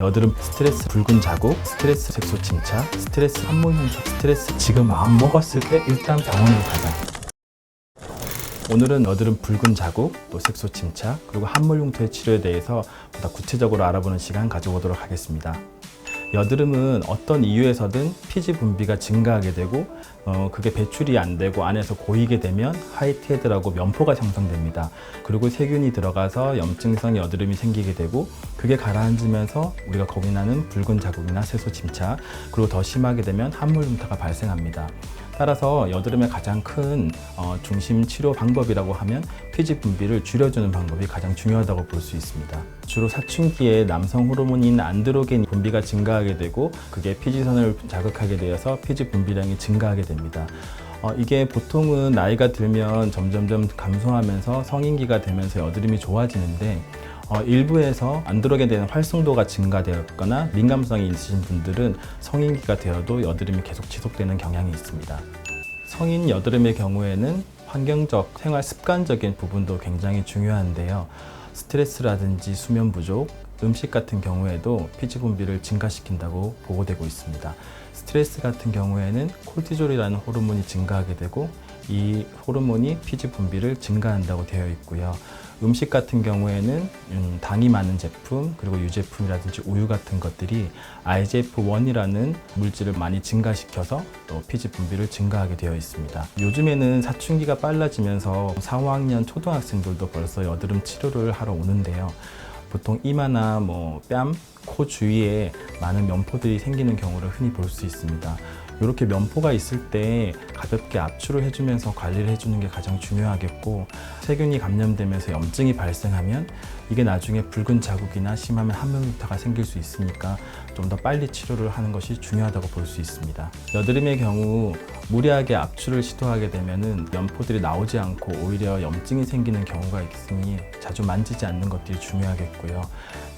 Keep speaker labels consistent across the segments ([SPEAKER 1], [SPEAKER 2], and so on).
[SPEAKER 1] 여드름 스트레스 붉은 자국, 스트레스 색소 침착, 스트레스 함몰 흉터, 스트레스 지금 마음 먹었을 때 일단 병원으로 가자. 오늘은 여드름 붉은 자국, 또 색소 침착, 그리고 함몰 흉터의 치료에 대해서 보다 구체적으로 알아보는 시간 가져보도록 하겠습니다. 여드름은 어떤 이유에서든 피지 분비가 증가하게 되고 그게 배출이 안 되고 안에서 고이게 되면 화이트헤드라고 면포가 형성됩니다. 그리고 세균이 들어가서 염증성 여드름이 생기게 되고 그게 가라앉으면서 우리가 겁이 나는 붉은 자국이나 색소 침착, 그리고 더 심하게 되면 함몰 흉터가 발생합니다. 따라서 여드름의 가장 큰 중심 치료 방법이라고 하면 피지 분비를 줄여주는 방법이 가장 중요하다고 볼 수 있습니다. 주로 사춘기에 남성 호르몬인 안드로겐 분비가 증가하게 되고 그게 피지선을 자극하게 되어서 피지 분비량이 증가하게 됩니다. 이게 보통은 나이가 들면 점점점 감소하면서 성인기가 되면서 여드름이 좋아지는데 일부에서 안드로겐에 대한 활성도가 증가되었거나 민감성이 있으신 분들은 성인기가 되어도 여드름이 계속 지속되는 경향이 있습니다. 성인 여드름의 경우에는 환경적, 생활 습관적인 부분도 굉장히 중요한데요. 스트레스라든지 수면 부족, 음식 같은 경우에도 피지 분비를 증가시킨다고 보고되고 있습니다. 스트레스 같은 경우에는 콜티졸이라는 호르몬이 증가하게 되고 이 호르몬이 피지 분비를 증가한다고 되어 있고요. 음식 같은 경우에는 당이 많은 제품, 그리고 유제품이라든지 우유 같은 것들이 IGF-1이라는 물질을 많이 증가시켜서 또 피지 분비를 증가하게 되어 있습니다. 요즘에는 사춘기가 빨라지면서 4, 5학년 초등학생들도 벌써 여드름 치료를 하러 오는데요. 보통 이마나 뺨, 코 주위에 많은 면포들이 생기는 경우를 흔히 볼 수 있습니다. 이렇게 면포가 있을 때 가볍게 압출을 해주면서 관리를 해주는 게 가장 중요하겠고, 세균이 감염되면서 염증이 발생하면 이게 나중에 붉은 자국이나 심하면 함몰 흉터가 생길 수 있으니까 좀 더 빨리 치료를 하는 것이 중요하다고 볼 수 있습니다. 여드름의 경우 무리하게 압출을 시도하게 되면은 면포들이 나오지 않고 오히려 염증이 생기는 경우가 있으니 자주 만지지 않는 것들이 중요하겠고요.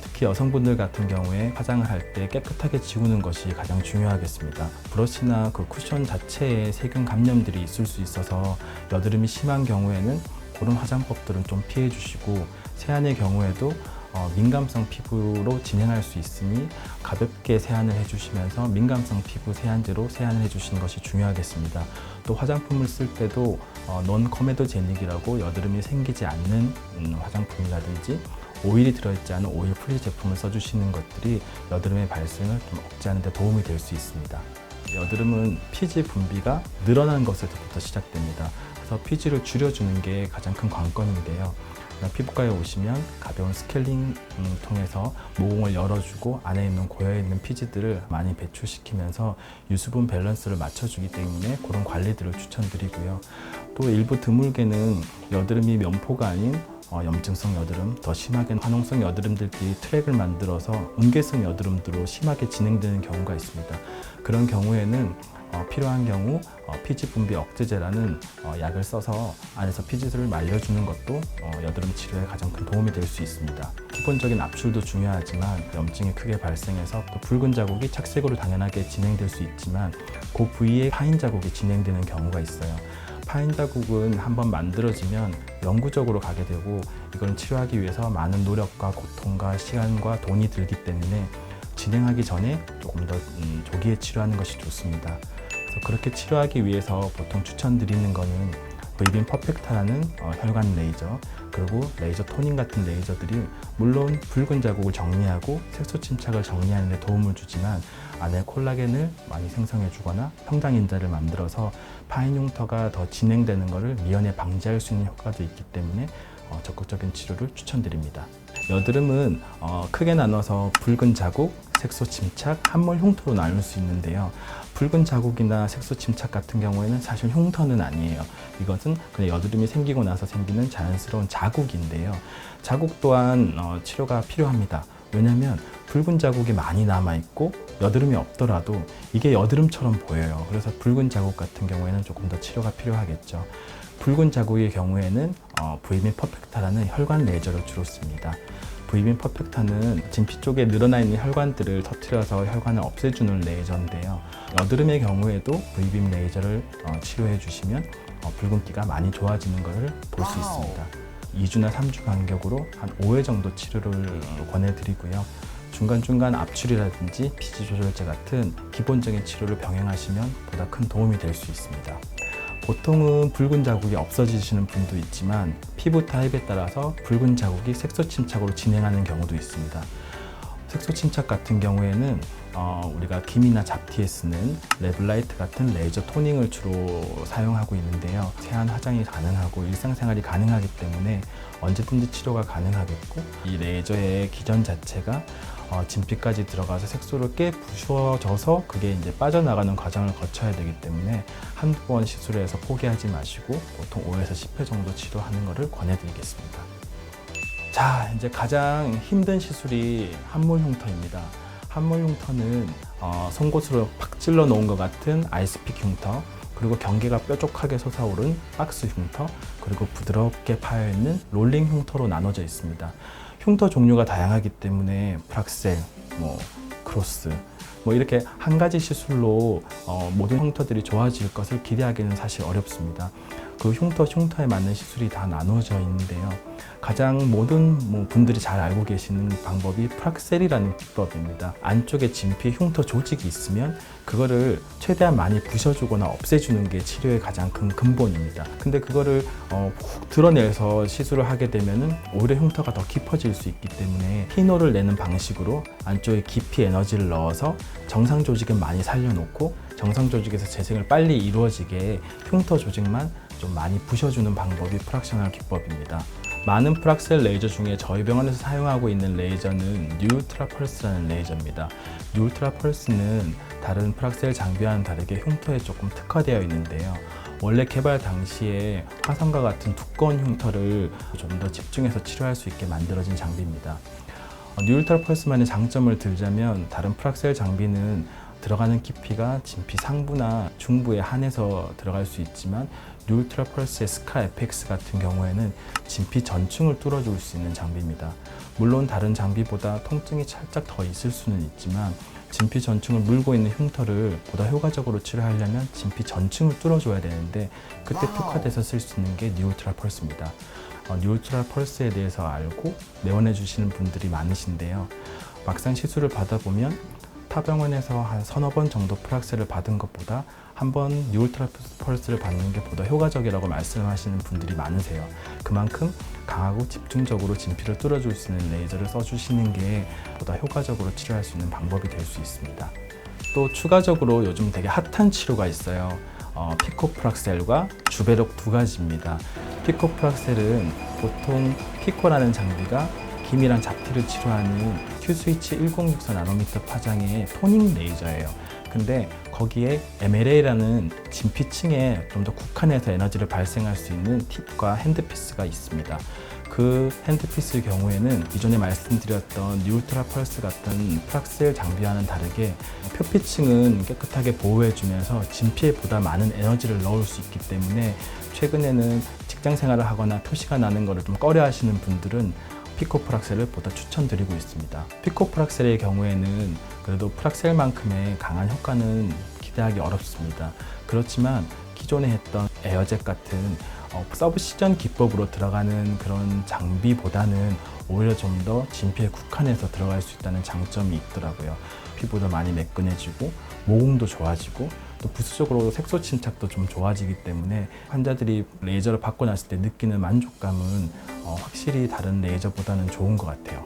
[SPEAKER 1] 특히 여성분들 같은 경우에 화장을 할 때 깨끗하게 지우는 것이 가장 중요하겠습니다. 브러쉬나 그 쿠션 자체에 세균 감염들이 있을 수 있어서 여드름이 심한 경우에는 그런 화장법들은 좀 피해 주시고, 세안의 경우에도 민감성 피부로 진행할 수 있으니 가볍게 세안을 해주시면서 민감성 피부 세안제로 세안을 해주시는 것이 중요하겠습니다. 또 화장품을 쓸 때도 논 코메도제닉이라고 여드름이 생기지 않는 화장품이라든지 오일이 들어있지 않은 오일 프리 제품을 써주시는 것들이 여드름의 발생을 좀 억제하는 데 도움이 될 수 있습니다. 여드름은 피지 분비가 늘어나는 것에서부터 시작됩니다. 그래서 피지를 줄여주는 게 가장 큰 관건인데요. 피부과에 오시면 가벼운 스케일링 통해서 모공을 열어주고 안에 있는 고여있는 피지들을 많이 배출시키면서 유수분 밸런스를 맞춰주기 때문에 그런 관리들을 추천드리고요. 또 일부 드물게는 여드름이 면포가 아닌 염증성 여드름, 더 심하게는 화농성 여드름들끼리 트랙을 만들어서 음계성 여드름으로 심하게 진행되는 경우가 있습니다. 그런 경우에는 필요한 경우 피지 분비 억제제라는 약을 써서 안에서 피지를 말려주는 것도 여드름 치료에 가장 큰 도움이 될 수 있습니다. 기본적인 압출도 중요하지만 염증이 크게 발생해서 또 붉은 자국이 착색으로 당연하게 진행될 수 있지만 그 부위에 파인 자국이 진행되는 경우가 있어요. 파인 자국은 한번 만들어지면 영구적으로 가게 되고 이걸 치료하기 위해서 많은 노력과 고통과 시간과 돈이 들기 때문에 진행하기 전에 조금 더 조기에 치료하는 것이 좋습니다. 그래서 그렇게 치료하기 위해서 보통 추천드리는 거는 브이빔 퍼펙타라는 혈관 레이저, 그리고 레이저 토닝 같은 레이저들이 물론 붉은 자국을 정리하고 색소 침착을 정리하는 데 도움을 주지만 안에 콜라겐을 많이 생성해 주거나 성장인자를 만들어서 파인 흉터가 더 진행되는 것을 미연에 방지할 수 있는 효과도 있기 때문에 적극적인 치료를 추천드립니다. 여드름은 크게 나눠서 붉은 자국, 색소 침착, 함몰 흉터로 나눌 수 있는데요. 붉은 자국이나 색소 침착 같은 경우에는 사실 흉터는 아니에요. 이것은 그냥 여드름이 생기고 나서 생기는 자연스러운 자국인데요. 자국 또한 치료가 필요합니다. 왜냐하면 붉은 자국이 많이 남아있고 여드름이 없더라도 이게 여드름처럼 보여요. 그래서 붉은 자국 같은 경우에는 조금 더 치료가 필요하겠죠. 붉은 자국의 경우에는 브이빔 퍼펙타라는 혈관 레이저를 주로 씁니다. 브이빔 퍼펙타는 진피 쪽에 늘어나 있는 혈관들을 터뜨려서 혈관을 없애주는 레이저인데요. 여드름의 경우에도 브이빔 레이저를 치료해 주시면 붉은기가 많이 좋아지는 것을 볼 수 있습니다. 2주나 3주 간격으로 한 5회 정도 치료를 권해드리고요. 중간중간 압출이라든지 피지 조절제 같은 기본적인 치료를 병행하시면 보다 큰 도움이 될 수 있습니다. 보통은 붉은 자국이 없어지시는 분도 있지만 피부 타입에 따라서 붉은 자국이 색소 침착으로 진행하는 경우도 있습니다. 색소 침착 같은 경우에는 우리가 기미나 잡티에 쓰는 레블라이트 같은 레이저 토닝을 주로 사용하고 있는데요. 세안 화장이 가능하고 일상생활이 가능하기 때문에 언제든지 치료가 가능하겠고, 이 레이저의 기전 자체가 진피까지 들어가서 색소를 꽤 부셔져서 그게 이제 빠져나가는 과정을 거쳐야 되기 때문에 한두 번 시술해서 포기하지 마시고 보통 5에서 10회 정도 치료하는 것을 권해드리겠습니다. 자, 이제 가장 힘든 시술이 함몰 흉터입니다. 함몰 흉터는 송곳으로 팍 찔러 놓은 것 같은 아이스픽 흉터, 그리고 경계가 뾰족하게 솟아오른 박스 흉터, 그리고 부드럽게 파여있는 롤링 흉터로 나눠져 있습니다. 흉터 종류가 다양하기 때문에 프락셀, 크로스, 이렇게 한 가지 시술로 모든 흉터들이 좋아질 것을 기대하기는 사실 어렵습니다. 그 흉터에 맞는 시술이 다 나눠져 있는데요. 가장 모든 분들이 잘 알고 계시는 방법이 프락셀이라는 기법입니다. 안쪽에 진피 흉터 조직이 있으면 그거를 최대한 많이 부셔주거나 없애주는 게 치료의 가장 큰 근본입니다. 근데 그거를 훅 드러내서 시술을 하게 되면 오히려 흉터가 더 깊어질 수 있기 때문에 희노를 내는 방식으로 안쪽에 깊이 에너지를 넣어서 정상 조직은 많이 살려놓고 정상 조직에서 재생을 빨리 이루어지게 흉터 조직만 좀 많이 부셔주는 방법이 프락셔널 기법입니다. 많은 프락셀 레이저 중에 저희 병원에서 사용하고 있는 레이저는 뉴울트라 펄스라는 레이저입니다. 뉴울트라 펄스는 다른 프락셀 장비와는 다르게 흉터에 조금 특화되어 있는데요. 원래 개발 당시에 화상과 같은 두꺼운 흉터를 좀 더 집중해서 치료할 수 있게 만들어진 장비입니다. 뉴울트라 펄스만의 장점을 들자면 다른 프락셀 장비는 들어가는 깊이가 진피 상부나 중부에 한해서 들어갈 수 있지만 뉴울트라 펄스의 스카 FX 같은 경우에는 진피 전층을 뚫어줄 수 있는 장비입니다. 물론 다른 장비보다 통증이 살짝 더 있을 수는 있지만 진피 전층을 물고 있는 흉터를 보다 효과적으로 치료하려면 진피 전층을 뚫어줘야 되는데 그때 특화돼서 쓸 수 있는 게 뉴울트라 펄스입니다. 뉴울트라 펄스에 대해서 알고 내원해 주시는 분들이 많으신데요. 막상 시술을 받아보면 타 병원에서 한 서너 번 정도 프락셀을 받은 것보다 한 번 뉴울트라 펄스를 받는 게 보다 효과적이라고 말씀하시는 분들이 많으세요. 그만큼 강하고 집중적으로 진피를 뚫어줄 수 있는 레이저를 써주시는 게 보다 효과적으로 치료할 수 있는 방법이 될 수 있습니다. 또 추가적으로 요즘 되게 핫한 치료가 있어요. 피코 프락셀과 주베록 두 가지입니다. 피코 프락셀은 보통 피코라는 장비가 기미랑 잡티를 치료하는 큐스위치 1064 나노미터 파장의 토닝 레이저예요. 근데 거기에 MLA라는 진피층에 좀 더 국한해서 에너지를 발생할 수 있는 팁과 핸드피스가 있습니다. 그 핸드피스의 경우에는 이전에 말씀드렸던 뉴울트라 펄스 같은 프락셀 장비와는 다르게 표피층은 깨끗하게 보호해주면서 진피에 보다 많은 에너지를 넣을 수 있기 때문에 최근에는 직장 생활을 하거나 표시가 나는 것을 좀 꺼려 하시는 분들은 피코 프락셀을 보다 추천드리고 있습니다. 피코 프락셀의 경우에는 그래도 프락셀만큼의 강한 효과는 기대하기 어렵습니다. 그렇지만 기존에 했던 에어젯 같은 서브시전 기법으로 들어가는 그런 장비보다는 오히려 좀 더 진피에 국한해서 들어갈 수 있다는 장점이 있더라고요. 피부도 많이 매끈해지고 모공도 좋아지고 또 부수적으로 색소 침착도 좀 좋아지기 때문에 환자들이 레이저를 받고 났을 때 느끼는 만족감은 확실히 다른 레이저보다는 좋은 것 같아요.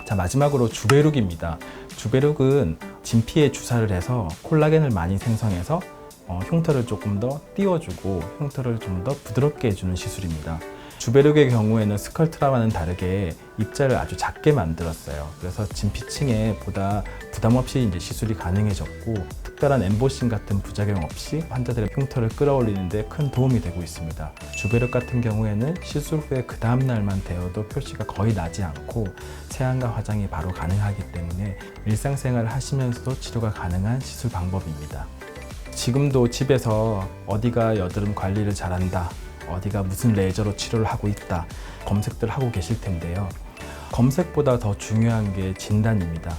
[SPEAKER 1] 자, 마지막으로 주베룩입니다. 주베룩은 진피에 주사를 해서 콜라겐을 많이 생성해서 흉터를 조금 더 띄워주고 흉터를 좀 더 부드럽게 해주는 시술입니다. 주베룩의 경우에는 스컬트라와는 다르게 입자를 아주 작게 만들었어요. 그래서 진피층에 보다 부담 없이 이제 시술이 가능해졌고 특별한 엠보싱 같은 부작용 없이 환자들의 흉터를 끌어올리는데 큰 도움이 되고 있습니다. 주베룩 같은 경우에는 시술 후에 그 다음 날만 되어도 표시가 거의 나지 않고 세안과 화장이 바로 가능하기 때문에 일상생활을 하시면서도 치료가 가능한 시술 방법입니다. 지금도 집에서 어디가 여드름 관리를 잘한다, 어디가 무슨 레이저로 치료를 하고 있다 검색들 하고 계실 텐데요. 검색보다 더 중요한 게 진단입니다.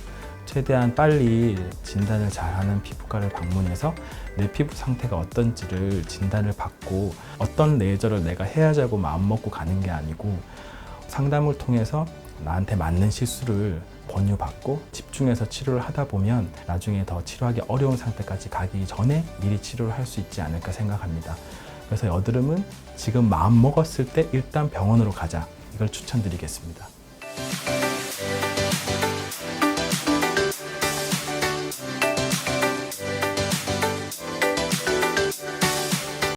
[SPEAKER 1] 최대한 빨리 진단을 잘하는 피부과를 방문해서 내 피부 상태가 어떤지를 진단을 받고 어떤 레이저를 내가 해야지하고 마음먹고 가는 게 아니고 상담을 통해서 나한테 맞는 시술을 권유받고 집중해서 치료를 하다 보면 나중에 더 치료하기 어려운 상태까지 가기 전에 미리 치료를 할 수 있지 않을까 생각합니다. 그래서 여드름은 지금 마음 먹었을 때 일단 병원으로 가자. 이걸 추천드리겠습니다.